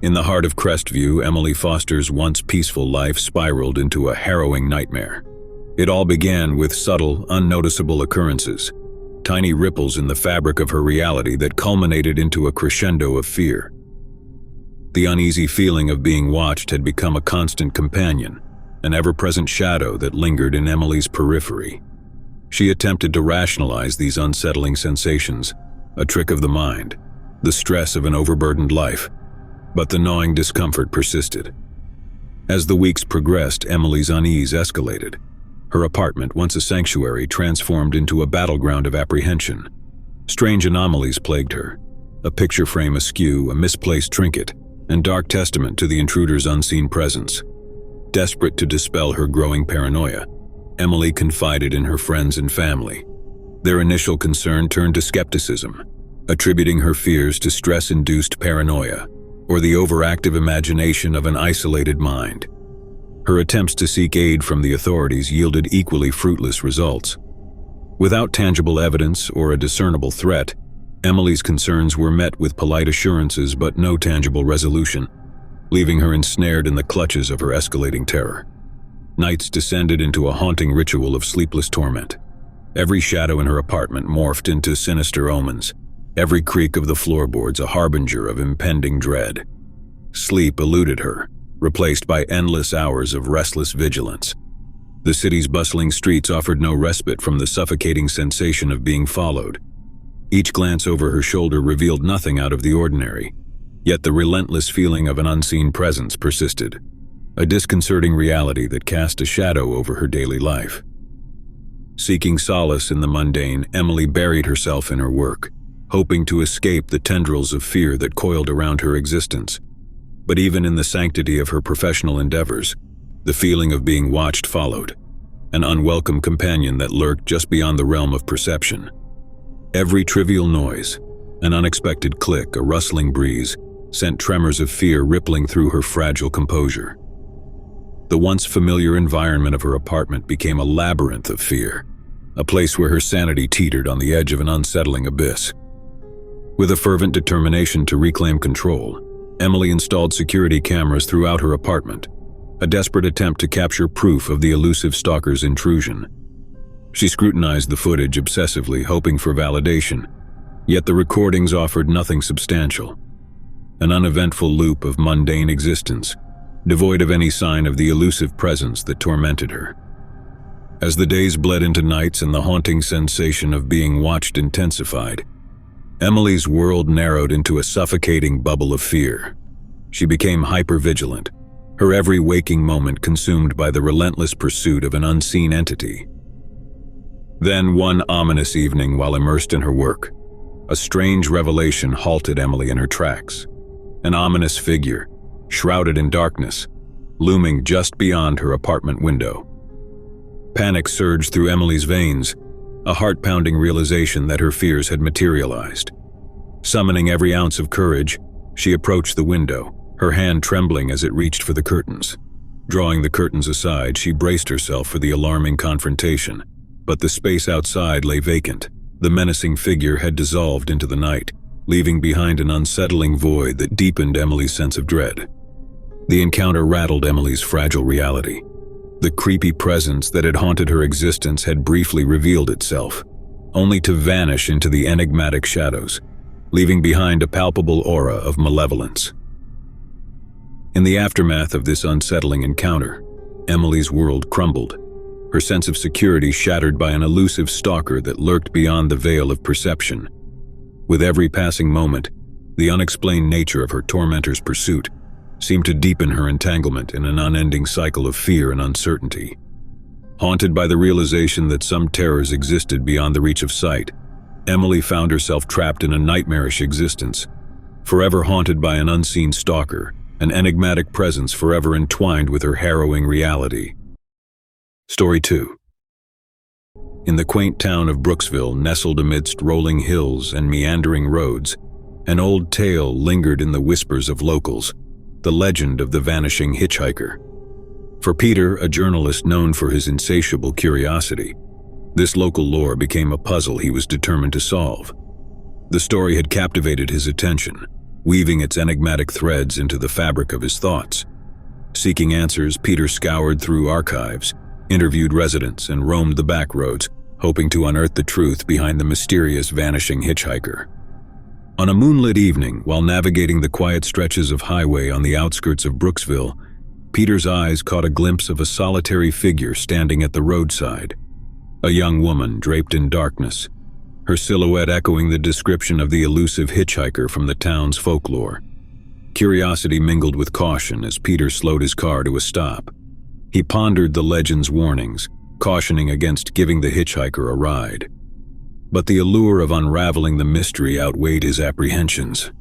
In the heart of Crestview, Emily Foster's once peaceful life spiraled into a harrowing nightmare. It all began with subtle, unnoticeable occurrences, tiny ripples in the fabric of her reality that culminated into a crescendo of fear. The uneasy feeling of being watched had become a constant companion, an ever-present shadow that lingered in Emily's periphery. She attempted to rationalize these unsettling sensations, a trick of the mind, the stress of an overburdened life, but the gnawing discomfort persisted. As the weeks progressed, Emily's unease escalated. Her apartment, once a sanctuary, transformed into a battleground of apprehension. Strange anomalies plagued her, a picture frame askew, a misplaced trinket, and dark testament to the intruder's unseen presence. Desperate to dispel her growing paranoia, Emily confided in her friends and family. Their initial concern turned to skepticism, attributing her fears to stress-induced paranoia or the overactive imagination of an isolated mind. Her attempts to seek aid from the authorities yielded equally fruitless results. Without tangible evidence or a discernible threat, Emily's concerns were met with polite assurances but no tangible resolution, leaving her ensnared in the clutches of her escalating terror. Nights descended into a haunting ritual of sleepless torment. Every shadow in her apartment morphed into sinister omens, every creak of the floorboards a harbinger of impending dread. Sleep eluded her, replaced by endless hours of restless vigilance. The city's bustling streets offered no respite from the suffocating sensation of being followed. Each glance over her shoulder revealed nothing out of the ordinary, yet the relentless feeling of an unseen presence persisted, a disconcerting reality that cast a shadow over her daily life. Seeking solace in the mundane, Emily buried herself in her work, hoping to escape the tendrils of fear that coiled around her existence. But even in the sanctity of her professional endeavors, the feeling of being watched followed, an unwelcome companion that lurked just beyond the realm of perception. Every trivial noise, an unexpected click, a rustling breeze, sent tremors of fear rippling through her fragile composure. The once familiar environment of her apartment became a labyrinth of fear, a place where her sanity teetered on the edge of an unsettling abyss. With a fervent determination to reclaim control, Emily installed security cameras throughout her apartment, a desperate attempt to capture proof of the elusive stalker's intrusion. She scrutinized the footage obsessively, hoping for validation, yet the recordings offered nothing substantial. An uneventful loop of mundane existence, devoid of any sign of the elusive presence that tormented her. As the days bled into nights and the haunting sensation of being watched intensified, Emily's world narrowed into a suffocating bubble of fear. She became hyper-vigilant, her every waking moment consumed by the relentless pursuit of an unseen entity. Then, one ominous evening while immersed in her work, a strange revelation halted Emily in her tracks. An ominous figure, shrouded in darkness, looming just beyond her apartment window. Panic surged through Emily's veins, a heart-pounding realization that her fears had materialized. Summoning every ounce of courage, she approached the window, her hand trembling as it reached for the curtains. Drawing the curtains aside, she braced herself for the alarming confrontation, but the space outside lay vacant. The menacing figure had dissolved into the night, leaving behind an unsettling void that deepened Emily's sense of dread. The encounter rattled Emily's fragile reality. The creepy presence that had haunted her existence had briefly revealed itself, only to vanish into the enigmatic shadows, leaving behind a palpable aura of malevolence. In the aftermath of this unsettling encounter, Emily's world crumbled, her sense of security shattered by an elusive stalker that lurked beyond the veil of perception. With every passing moment, the unexplained nature of her tormentor's pursuit seemed to deepen her entanglement in an unending cycle of fear and uncertainty. Haunted by the realization that some terrors existed beyond the reach of sight, Emily found herself trapped in a nightmarish existence, forever haunted by an unseen stalker, an enigmatic presence forever entwined with her harrowing reality. Story 2. In the quaint town of Brooksville, nestled amidst rolling hills and meandering roads, an old tale lingered in the whispers of locals, the legend of the vanishing hitchhiker. For Peter, a journalist known for his insatiable curiosity, this local lore became a puzzle he was determined to solve. The story had captivated his attention, weaving its enigmatic threads into the fabric of his thoughts. Seeking answers, Peter scoured through archives, interviewed residents, and roamed the back roads, hoping to unearth the truth behind the mysterious vanishing hitchhiker. On a moonlit evening, while navigating the quiet stretches of highway on the outskirts of Brooksville, Peter's eyes caught a glimpse of a solitary figure standing at the roadside. A young woman draped in darkness, her silhouette echoing the description of the elusive hitchhiker from the town's folklore. Curiosity mingled with caution as Peter slowed his car to a stop. He pondered the legend's warnings, cautioning against giving the hitchhiker a ride. But the allure of unraveling the mystery outweighed his apprehensions.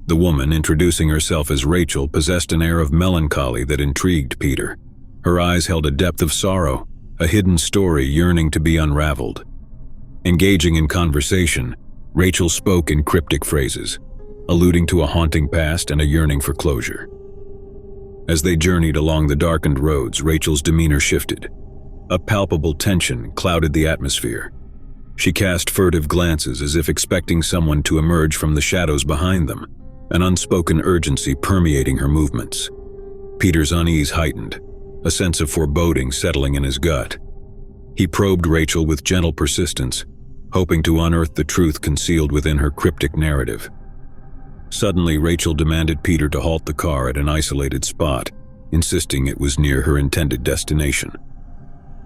The woman, introducing herself as Rachel, possessed an air of melancholy that intrigued Peter. Her eyes held a depth of sorrow, a hidden story yearning to be unraveled. Engaging in conversation, Rachel spoke in cryptic phrases, alluding to a haunting past and a yearning for closure. As they journeyed along the darkened roads, Rachel's demeanor shifted. A palpable tension clouded the atmosphere. She cast furtive glances as if expecting someone to emerge from the shadows behind them, an unspoken urgency permeating her movements. Peter's unease heightened, a sense of foreboding settling in his gut. He probed Rachel with gentle persistence, hoping to unearth the truth concealed within her cryptic narrative. Suddenly, Rachel demanded Peter to halt the car at an isolated spot, insisting it was near her intended destination.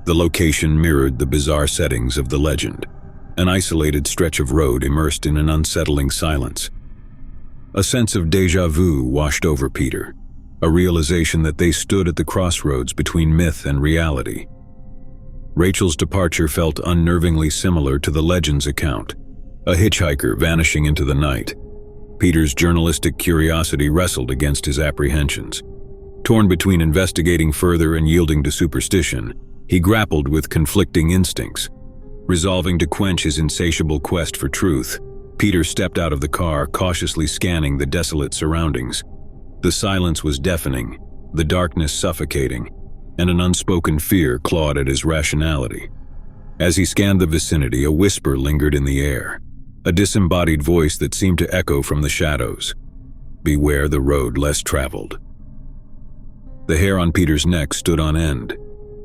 The location mirrored the bizarre settings of the legend, an isolated stretch of road immersed in an unsettling silence. A sense of déjà vu washed over Peter, a realization that they stood at the crossroads between myth and reality. Rachel's departure felt unnervingly similar to the legend's account, a hitchhiker vanishing into the night. Peter's journalistic curiosity wrestled against his apprehensions. Torn between investigating further and yielding to superstition, he grappled with conflicting instincts. Resolving to quench his insatiable quest for truth, Peter stepped out of the car, cautiously scanning the desolate surroundings. The silence was deafening, the darkness suffocating, and an unspoken fear clawed at his rationality. As he scanned the vicinity, a whisper lingered in the air, a disembodied voice that seemed to echo from the shadows. Beware the road less traveled. The hair on Peter's neck stood on end,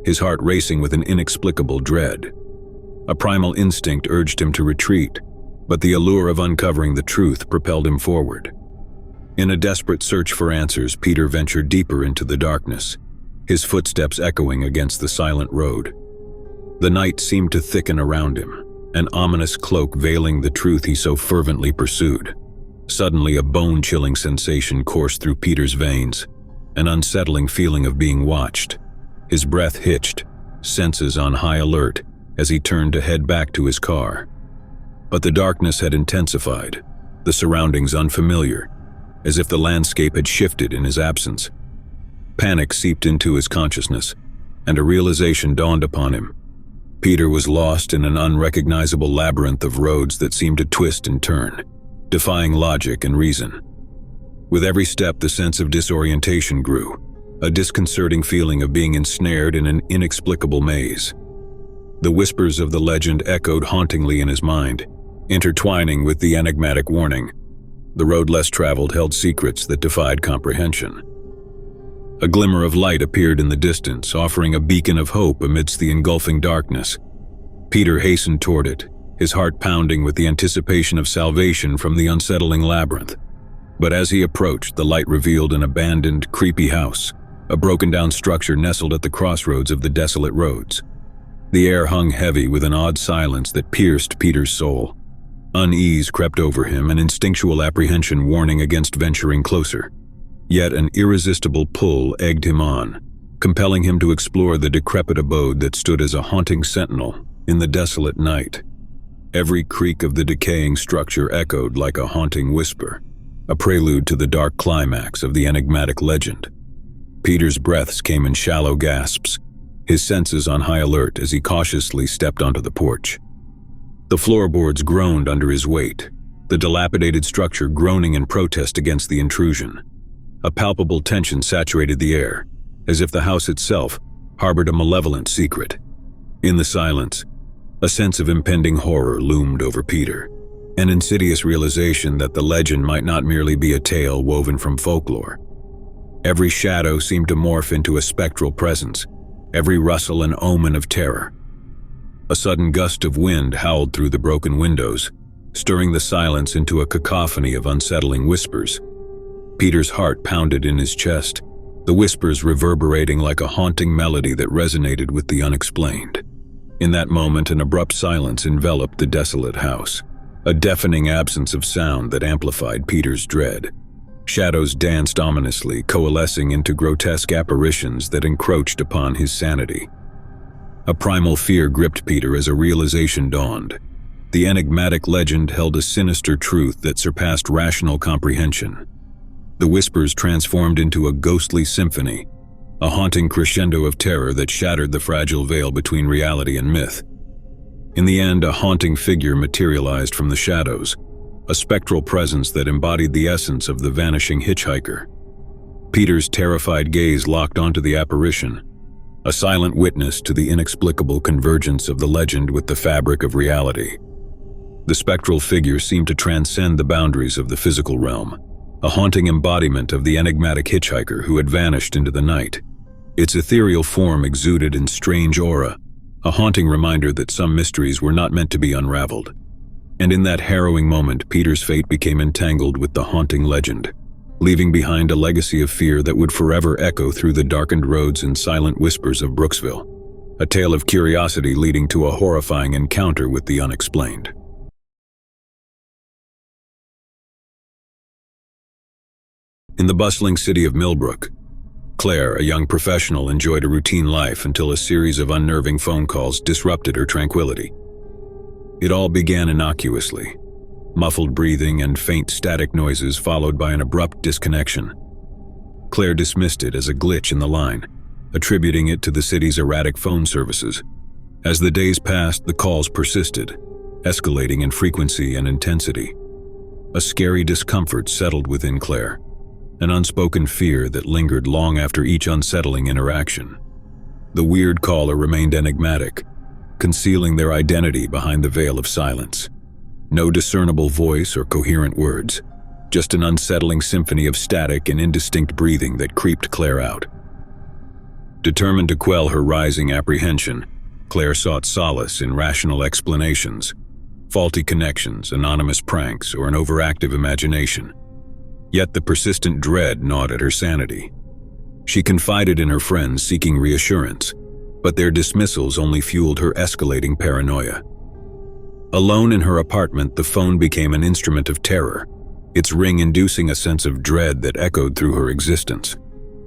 his heart racing with an inexplicable dread. A primal instinct urged him to retreat, but the allure of uncovering the truth propelled him forward. In a desperate search for answers, Peter ventured deeper into the darkness, his footsteps echoing against the silent road. The night seemed to thicken around him, an ominous cloak veiling the truth he so fervently pursued. Suddenly, a bone-chilling sensation coursed through Peter's veins, an unsettling feeling of being watched. His breath hitched, senses on high alert, as he turned to head back to his car. But the darkness had intensified, the surroundings unfamiliar, as if the landscape had shifted in his absence. Panic seeped into his consciousness, and a realization dawned upon him. Peter was lost in an unrecognizable labyrinth of roads that seemed to twist and turn, defying logic and reason. With every step, the sense of disorientation grew, a disconcerting feeling of being ensnared in an inexplicable maze. The whispers of the legend echoed hauntingly in his mind, intertwining with the enigmatic warning. The road less traveled held secrets that defied comprehension. A glimmer of light appeared in the distance, offering a beacon of hope amidst the engulfing darkness. Peter hastened toward it, his heart pounding with the anticipation of salvation from the unsettling labyrinth. But as he approached, the light revealed an abandoned, creepy house, a broken-down structure nestled at the crossroads of the desolate roads. The air hung heavy with an odd silence that pierced Peter's soul. Unease crept over him, an instinctual apprehension warning against venturing closer. Yet an irresistible pull egged him on, compelling him to explore the decrepit abode that stood as a haunting sentinel in the desolate night. Every creak of the decaying structure echoed like a haunting whisper, a prelude to the dark climax of the enigmatic legend. Peter's breaths came in shallow gasps, his senses on high alert as he cautiously stepped onto the porch. The floorboards groaned under his weight, the dilapidated structure groaning in protest against the intrusion. A palpable tension saturated the air, as if the house itself harbored a malevolent secret. In the silence, a sense of impending horror loomed over Peter. an insidious realization that the legend might not merely be a tale woven from folklore. Every shadow seemed to morph into a spectral presence, every rustle an omen of terror. A sudden gust of wind howled through the broken windows, stirring the silence into a cacophony of unsettling whispers. Peter's heart pounded in his chest, the whispers reverberating like a haunting melody that resonated with the unexplained. In that moment, an abrupt silence enveloped the desolate house, a deafening absence of sound that amplified Peter's dread. Shadows danced ominously, coalescing into grotesque apparitions that encroached upon his sanity. A primal fear gripped Peter as a realization dawned. The enigmatic legend held a sinister truth that surpassed rational comprehension. The whispers transformed into a ghostly symphony, a haunting crescendo of terror that shattered the fragile veil between reality and myth. In the end, a haunting figure materialized from the shadows, a spectral presence that embodied the essence of the vanishing hitchhiker. Peter's terrified gaze locked onto the apparition, a silent witness to the inexplicable convergence of the legend with the fabric of reality. The spectral figure seemed to transcend the boundaries of the physical realm, a haunting embodiment of the enigmatic hitchhiker who had vanished into the night. Its ethereal form exuded in strange aura, a haunting reminder that some mysteries were not meant to be unraveled. And in that harrowing moment, Peter's fate became entangled with the haunting legend, leaving behind a legacy of fear that would forever echo through the darkened roads and silent whispers of Brooksville, a tale of curiosity leading to a horrifying encounter with the unexplained. In the bustling city of Millbrook, Claire, a young professional, enjoyed a routine life until a series of unnerving phone calls disrupted her tranquility. It all began innocuously, muffled breathing and faint static noises followed by an abrupt disconnection. Claire dismissed it as a glitch in the line, attributing it to the city's erratic phone services. As the days passed, the calls persisted, escalating in frequency and intensity. A scary discomfort settled within Claire, an unspoken fear that lingered long after each unsettling interaction. The weird caller remained enigmatic, concealing their identity behind the veil of silence. No discernible voice or coherent words, just an unsettling symphony of static and indistinct breathing that creeped Claire out. Determined to quell her rising apprehension, Claire sought solace in rational explanations, faulty connections, anonymous pranks, or an overactive imagination. Yet the persistent dread gnawed at her sanity. She confided in her friends seeking reassurance, but their dismissals only fueled her escalating paranoia. Alone in her apartment, the phone became an instrument of terror, its ring inducing a sense of dread that echoed through her existence.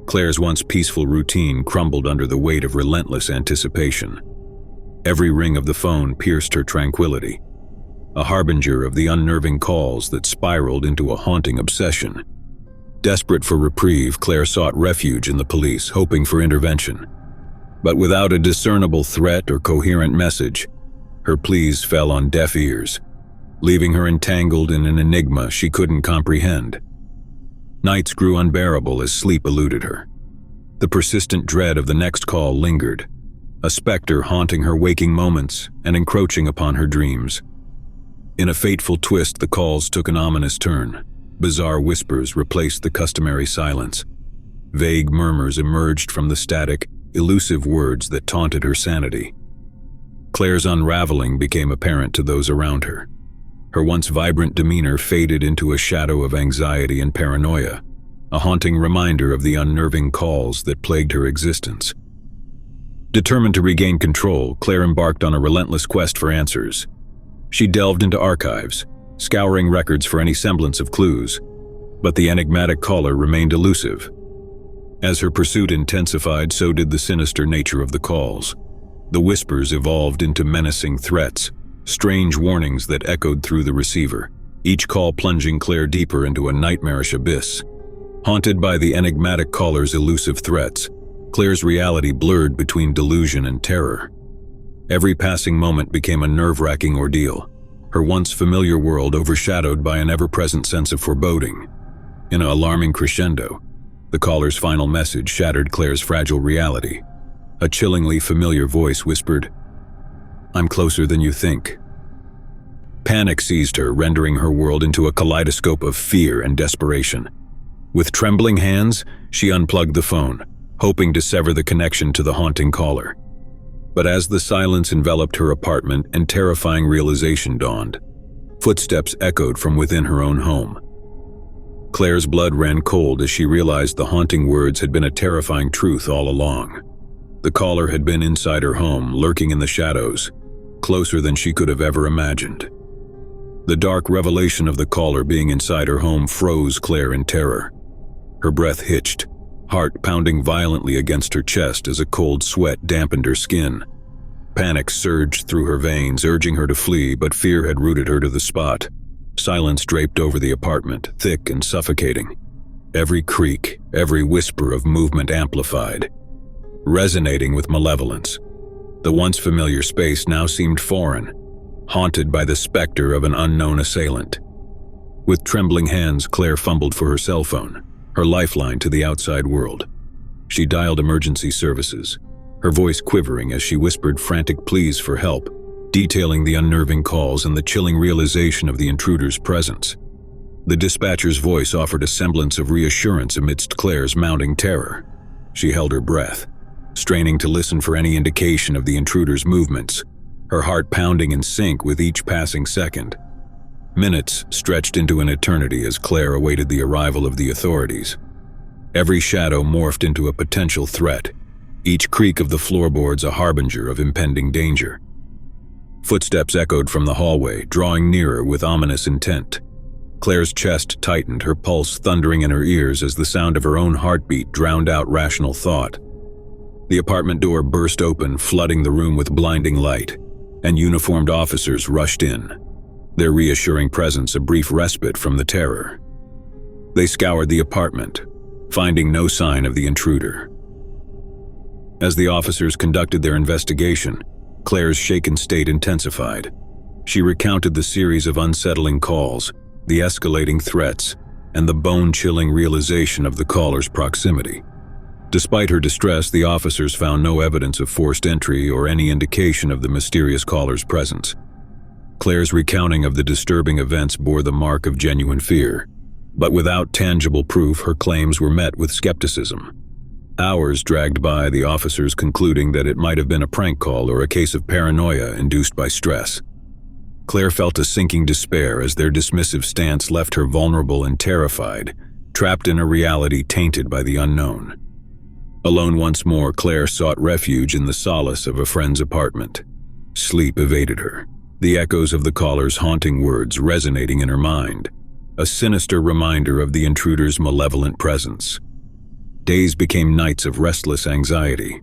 Claire's once peaceful routine crumbled under the weight of relentless anticipation. Every ring of the phone pierced her tranquility, a harbinger of the unnerving calls that spiraled into a haunting obsession. Desperate for reprieve, Claire sought refuge in the police, hoping for intervention. But without a discernible threat or coherent message, her pleas fell on deaf ears, leaving her entangled in an enigma she couldn't comprehend. Nights grew unbearable as sleep eluded her. The persistent dread of the next call lingered, a specter haunting her waking moments and encroaching upon her dreams. In a fateful twist, the calls took an ominous turn. Bizarre whispers replaced the customary silence. Vague murmurs emerged from the static, elusive words that taunted her sanity. Claire's unraveling became apparent to those around her. Her once vibrant demeanor faded into a shadow of anxiety and paranoia, a haunting reminder of the unnerving calls that plagued her existence. Determined to regain control, Claire embarked on a relentless quest for answers. She delved into archives, scouring records for any semblance of clues, but the enigmatic caller remained elusive. As her pursuit intensified, so did the sinister nature of the calls. The whispers evolved into menacing threats, strange warnings that echoed through the receiver, each call plunging Claire deeper into a nightmarish abyss. Haunted by the enigmatic caller's elusive threats, Claire's reality blurred between delusion and terror. Every passing moment became a nerve-wracking ordeal, her once familiar world overshadowed by an ever-present sense of foreboding. In an alarming crescendo, the caller's final message shattered Claire's fragile reality. A chillingly familiar voice whispered, "I'm closer than you think." Panic seized her, rendering her world into a kaleidoscope of fear and desperation. With trembling hands, she unplugged the phone, hoping to sever the connection to the haunting caller. But as the silence enveloped her apartment and terrifying realization dawned, footsteps echoed from within her own home. Claire's blood ran cold as she realized the haunting words had been a terrifying truth all along. The caller had been inside her home, lurking in the shadows, closer than she could have ever imagined. The dark revelation of the caller being inside her home froze Claire in terror. Her breath hitched, heart pounding violently against her chest as a cold sweat dampened her skin. Panic surged through her veins, urging her to flee, but fear had rooted her to the spot. Silence draped over the apartment, thick and suffocating. Every creak, every whisper of movement amplified, resonating with malevolence. The once familiar space now seemed foreign, haunted by the specter of an unknown assailant. With trembling hands, Claire fumbled for her cell phone, her lifeline to the outside world. She dialed emergency services, her voice quivering as she whispered frantic pleas for help, detailing the unnerving calls and the chilling realization of the intruder's presence. The dispatcher's voice offered a semblance of reassurance amidst Claire's mounting terror. She held her breath, straining to listen for any indication of the intruder's movements, her heart pounding in sync with each passing second. Minutes stretched into an eternity as Claire awaited the arrival of the authorities. Every shadow morphed into a potential threat, each creak of the floorboards a harbinger of impending danger. Footsteps echoed from the hallway, drawing nearer with ominous intent. Claire's chest tightened, her pulse thundering in her ears as the sound of her own heartbeat drowned out rational thought. The apartment door burst open, flooding the room with blinding light, and uniformed officers rushed in, their reassuring presence a brief respite from the terror. They scoured the apartment, finding no sign of the intruder. As the officers conducted their investigation, Claire's shaken state intensified. She recounted the series of unsettling calls, the escalating threats, and the bone-chilling realization of the caller's proximity. Despite her distress, the officers found no evidence of forced entry or any indication of the mysterious caller's presence. Claire's recounting of the disturbing events bore the mark of genuine fear, but without tangible proof, her claims were met with skepticism. Hours dragged by, the officers concluding that it might have been a prank call or a case of paranoia induced by stress. Claire felt a sinking despair as their dismissive stance left her vulnerable and terrified, trapped in a reality tainted by the unknown. Alone once more, Claire sought refuge in the solace of a friend's apartment. Sleep evaded her, the echoes of the caller's haunting words resonating in her mind, a sinister reminder of the intruder's malevolent presence. Days became nights of restless anxiety.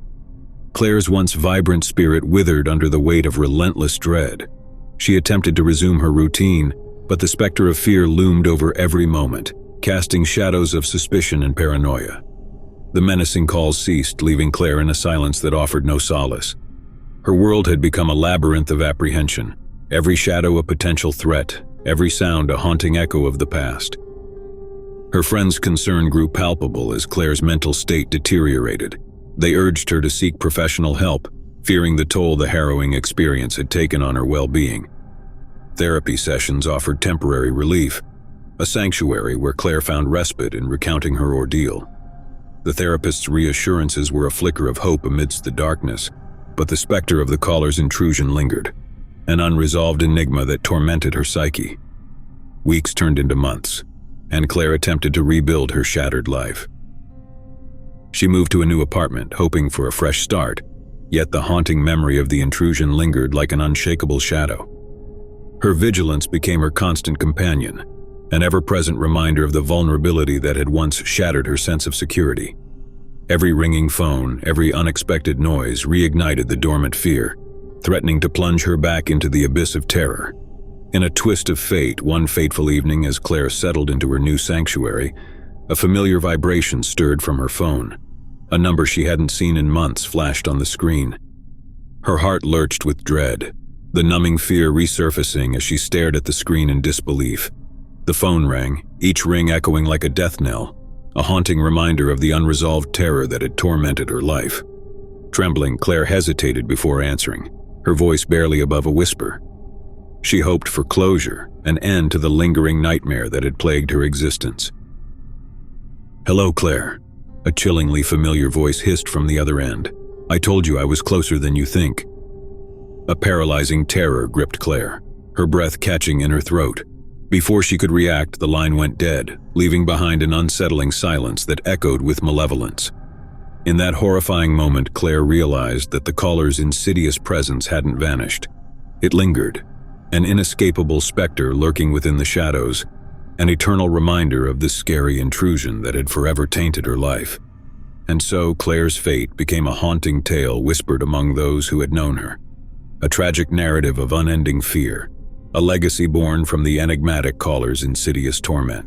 Claire's once vibrant spirit withered under the weight of relentless dread. She attempted to resume her routine, but the specter of fear loomed over every moment, casting shadows of suspicion and paranoia. The menacing calls ceased, leaving Claire in a silence that offered no solace. Her world had become a labyrinth of apprehension, every shadow a potential threat, every sound a haunting echo of the past. Her friends' concern grew palpable as Claire's mental state deteriorated. They urged her to seek professional help, fearing the toll the harrowing experience had taken on her well-being. Therapy sessions offered temporary relief, a sanctuary where Claire found respite in recounting her ordeal. The therapist's reassurances were a flicker of hope amidst the darkness, but the specter of the caller's intrusion lingered, an unresolved enigma that tormented her psyche. Weeks turned into months, and Claire attempted to rebuild her shattered life. She moved to a new apartment, hoping for a fresh start, yet the haunting memory of the intrusion lingered like an unshakable shadow. Her vigilance became her constant companion, an ever-present reminder of the vulnerability that had once shattered her sense of security. Every ringing phone, every unexpected noise reignited the dormant fear, threatening to plunge her back into the abyss of terror. In a twist of fate, one fateful evening as Claire settled into her new sanctuary, a familiar vibration stirred from her phone. A number she hadn't seen in months flashed on the screen. Her heart lurched with dread, the numbing fear resurfacing as she stared at the screen in disbelief. The phone rang, each ring echoing like a death knell, a haunting reminder of the unresolved terror that had tormented her life. Trembling, Claire hesitated before answering, her voice barely above a whisper. She hoped for closure, an end to the lingering nightmare that had plagued her existence. "Hello, Claire," a chillingly familiar voice hissed from the other end. "I told you I was closer than you think." A paralyzing terror gripped Claire, her breath catching in her throat. Before she could react, the line went dead, leaving behind an unsettling silence that echoed with malevolence. In that horrifying moment, Claire realized that the caller's insidious presence hadn't vanished. It lingered, an inescapable specter lurking within the shadows, an eternal reminder of the scary intrusion that had forever tainted her life. And so Claire's fate became a haunting tale whispered among those who had known her. A tragic narrative of unending fear, a legacy born from the enigmatic caller's insidious torment.